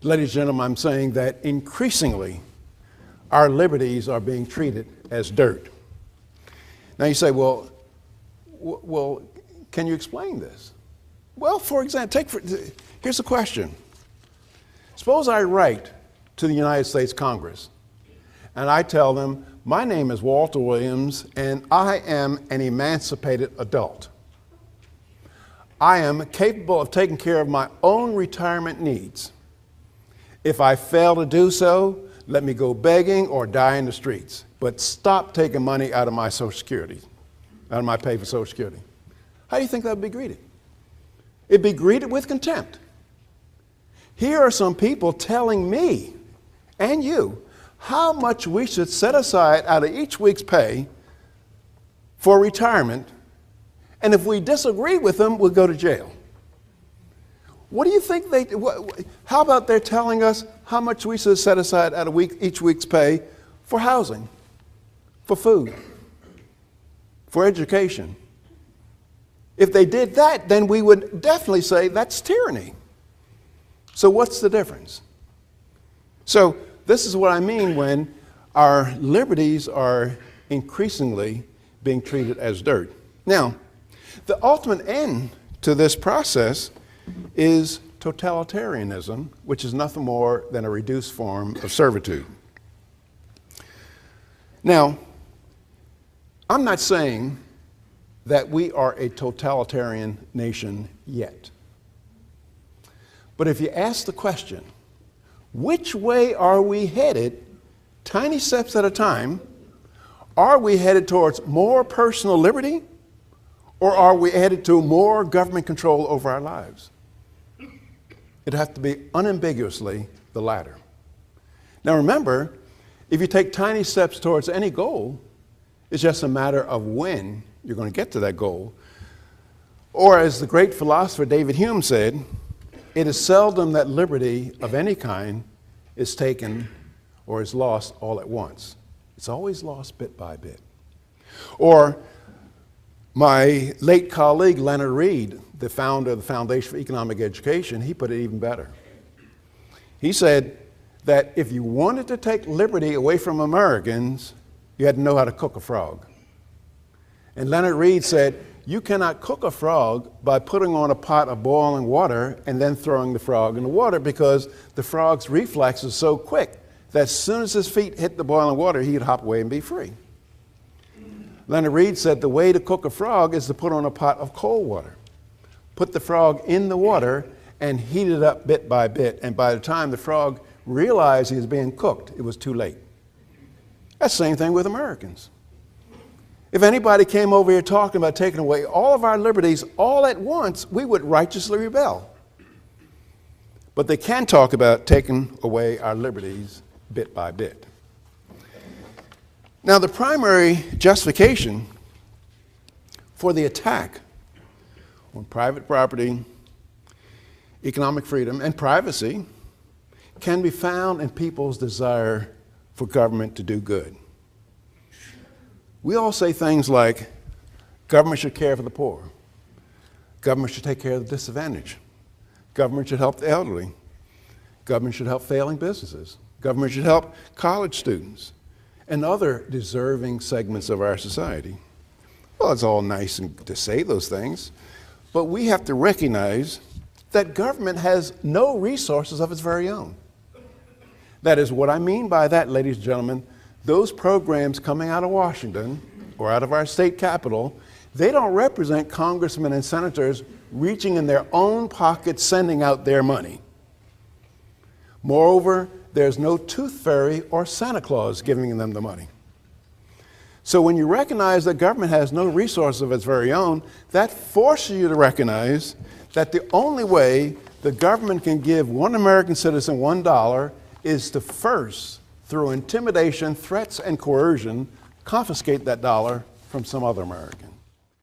Ladies and gentlemen, I'm saying that increasingly our liberties are being treated as dirt. Now you say, well, can you explain this? Well, for example, here's a question. Suppose I write to the United States Congress and I tell them, my name is Walter Williams and I am an emancipated adult. I am capable of taking care of my own retirement needs. If I fail to do so, let me go begging or die in the streets, but stop taking money out of my Social Security, out of my pay for Social Security. How do you think that would be greeted? It'd be greeted with contempt. Here are some people telling me and you how much we should set aside out of each week's pay for retirement, and if we disagree with them, we'll go to jail. What do you think how about they're telling us how much we should set aside out of each week's pay for housing, for food, for education? If they did that, then we would definitely say that's tyranny. So what's the difference? So this is what I mean when our liberties are increasingly being treated as dirt. Now, the ultimate end to this process is totalitarianism, which is nothing more than a reduced form of servitude. Now, I'm not saying that we are a totalitarian nation yet. But if you ask the question, which way are we headed, tiny steps at a time, are we headed towards more personal liberty, or are we headed to more government control over our lives? It'd have to be unambiguously the latter. Now remember, if you take tiny steps towards any goal, it's just a matter of when you're going to get to that goal. Or as the great philosopher David Hume said, it is seldom that liberty of any kind is taken or is lost all at once. It's always lost bit by bit. Or my late colleague Leonard Read, the founder of the Foundation for Economic Education, he put it even better. He said that if you wanted to take liberty away from Americans, you had to know how to cook a frog. And Leonard Read said, you cannot cook a frog by putting on a pot of boiling water and then throwing the frog in the water, because the frog's reflex is so quick that as soon as his feet hit the boiling water, he'd hop away and be free. Leonard Read said the way to cook a frog is to put on a pot of cold water, put the frog in the water, and heat it up bit by bit. And by the time the frog realized he was being cooked, it was too late. That's the same thing with Americans. If anybody came over here talking about taking away all of our liberties all at once, we would righteously rebel. But they can talk about taking away our liberties bit by bit. Now, the primary justification for the attack on private property, economic freedom, and privacy can be found in people's desire for government to do good. We all say things like, government should care for the poor. Government should take care of the disadvantaged. Government should help the elderly. Government should help failing businesses. Government should help college students and other deserving segments of our society. Well, it's all nice to say those things, but we have to recognize that government has no resources of its very own. That is what I mean by that, ladies and gentlemen. Those programs coming out of Washington or out of our state capital, they don't represent congressmen and senators reaching in their own pockets, sending out their money. Moreover, there's no tooth fairy or Santa Claus giving them the money. So when you recognize that government has no resources of its very own, that forces you to recognize that the only way the government can give one American citizen $1 is to first, through intimidation, threats, and coercion, confiscate that dollar from some other American.